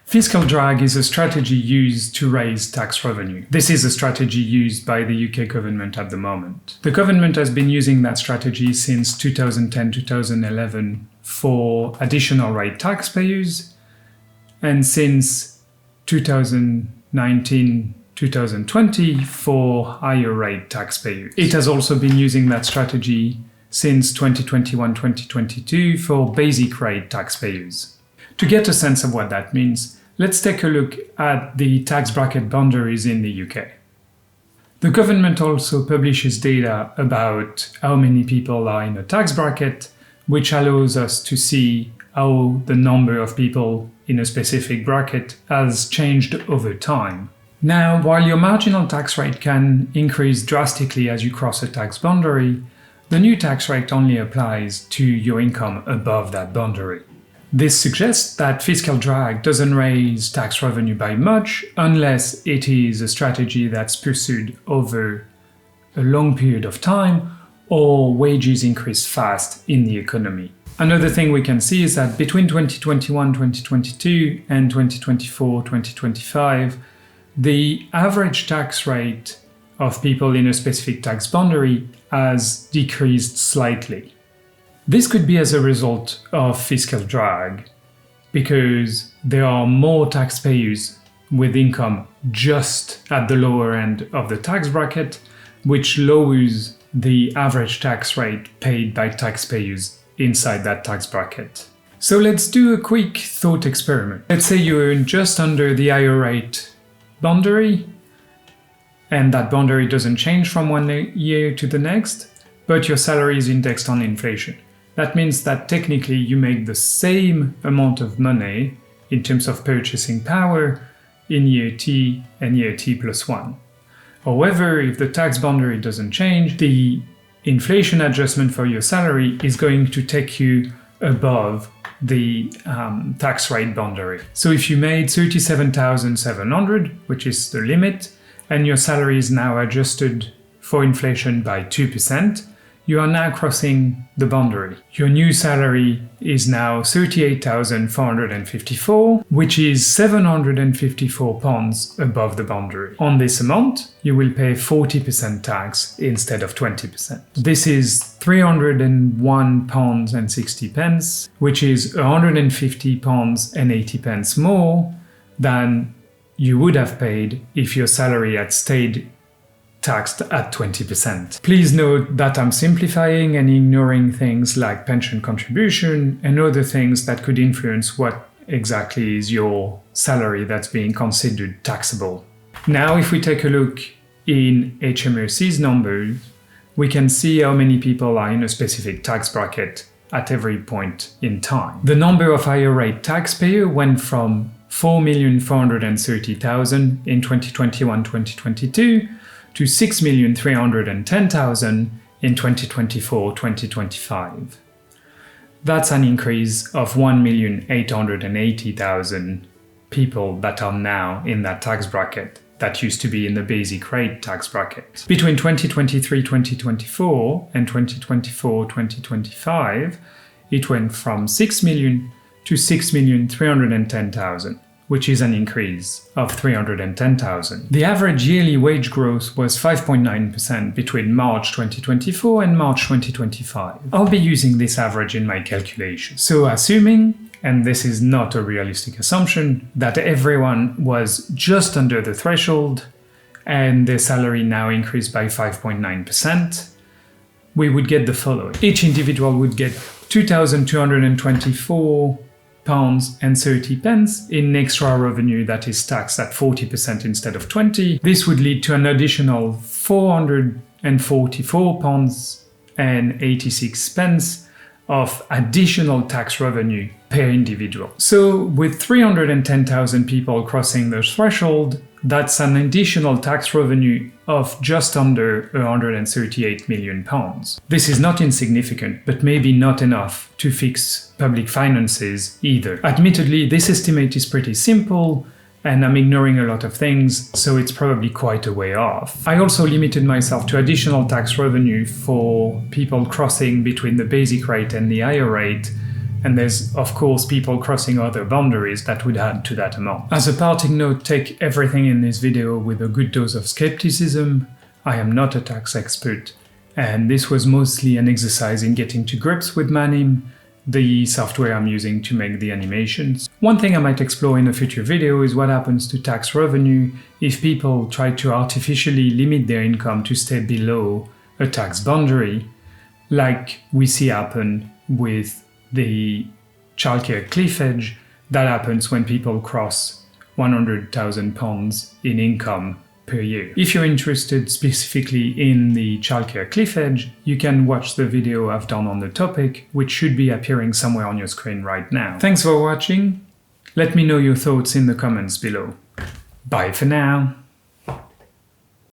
Fiscal drag is a strategy used to raise tax revenue. This is a strategy used by the UK government at the moment. The government has been using that strategy since 2010-2011 for additional rate taxpayers, and since 2019-2020 for higher rate taxpayers. It has also been using that strategy since 2021-2022 for basic rate taxpayers. To get a sense of what that means, let's take a look at the tax bracket boundaries in the UK. The government also publishes data about how many people are in a tax bracket, which allows us to see how the number of people in a specific bracket has changed over time. Now, while your marginal tax rate can increase drastically as you cross a tax boundary, the new tax rate only applies to your income above that boundary. This suggests that fiscal drag doesn't raise tax revenue by much unless it is a strategy that's pursued over a long period of time or wages increase fast in the economy. Another thing we can see is that between 2021-2022 and 2024-2025, the average tax rate of people in a specific tax boundary has decreased slightly. This could be as a result of fiscal drag, because there are more taxpayers with income just at the lower end of the tax bracket, which lowers the average tax rate paid by taxpayers inside that tax bracket. So let's do a quick thought experiment. Let's say you earn just under the higher rate boundary, and that boundary doesn't change from one year to the next, but your salary is indexed on inflation. That means that technically you make the same amount of money in terms of purchasing power in year T and year T plus 1. However, if the tax boundary doesn't change, the inflation adjustment for your salary is going to take you above the tax rate boundary. So if you made 37,700, which is the limit, and your salary is now adjusted for inflation by 2%, you are now crossing the boundary. Your new salary is now 38,454, which is £754 above the boundary. On this amount, you will pay 40% tax instead of 20%. This is £301.60, which is £150.80 more than you would have paid if your salary had stayed taxed at 20%. Please note that I'm simplifying and ignoring things like pension contribution and other things that could influence what exactly is your salary that's being considered taxable. Now, if we take a look in HMRC's numbers, we can see how many people are in a specific tax bracket at every point in time. The number of higher rate taxpayers went from 4,430,000 in 2021-2022 to 6,310,000 in 2024-2025. That's an increase of 1,880,000 people that are now in that tax bracket that used to be in the basic rate tax bracket. Between 2023-2024 and 2024-2025, it went from 6 million to 6,310,000. which is an increase of 310,000. The average yearly wage growth was 5.9% between March 2024 and March 2025. I'll be using this average in my calculation. So assuming, and this is not a realistic assumption, that everyone was just under the threshold and their salary now increased by 5.9%, we would get the following. Each individual would get £2,224.30 in extra revenue that is taxed at 40% instead of 20%. This would lead to an additional £444.86 of additional tax revenue per individual. So with 310,000 people crossing the threshold, that's an additional tax revenue of just under £138 million. This is not insignificant, but maybe not enough to fix public finances either. Admittedly, this estimate is pretty simple, and I'm ignoring a lot of things, so it's probably quite a way off. I also limited myself to additional tax revenue for people crossing between the basic rate and the higher rate And there's, of course, people crossing other boundaries that would add to that amount. As a parting note, take everything in this video with a good dose of skepticism. I am not a tax expert, and this was mostly an exercise in getting to grips with Manim, the software I'm using to make the animations. One thing I might explore in a future video is what happens to tax revenue if people try to artificially limit their income to stay below a tax boundary, like we see happen with the childcare cliff edge. That happens when people cross £100,000 in income per year. If you're interested specifically in the childcare cliff edge, you can watch the video I've done on the topic, which should be appearing somewhere on your screen right now. Thanks for watching. Let me know your thoughts in the comments below. Bye for now.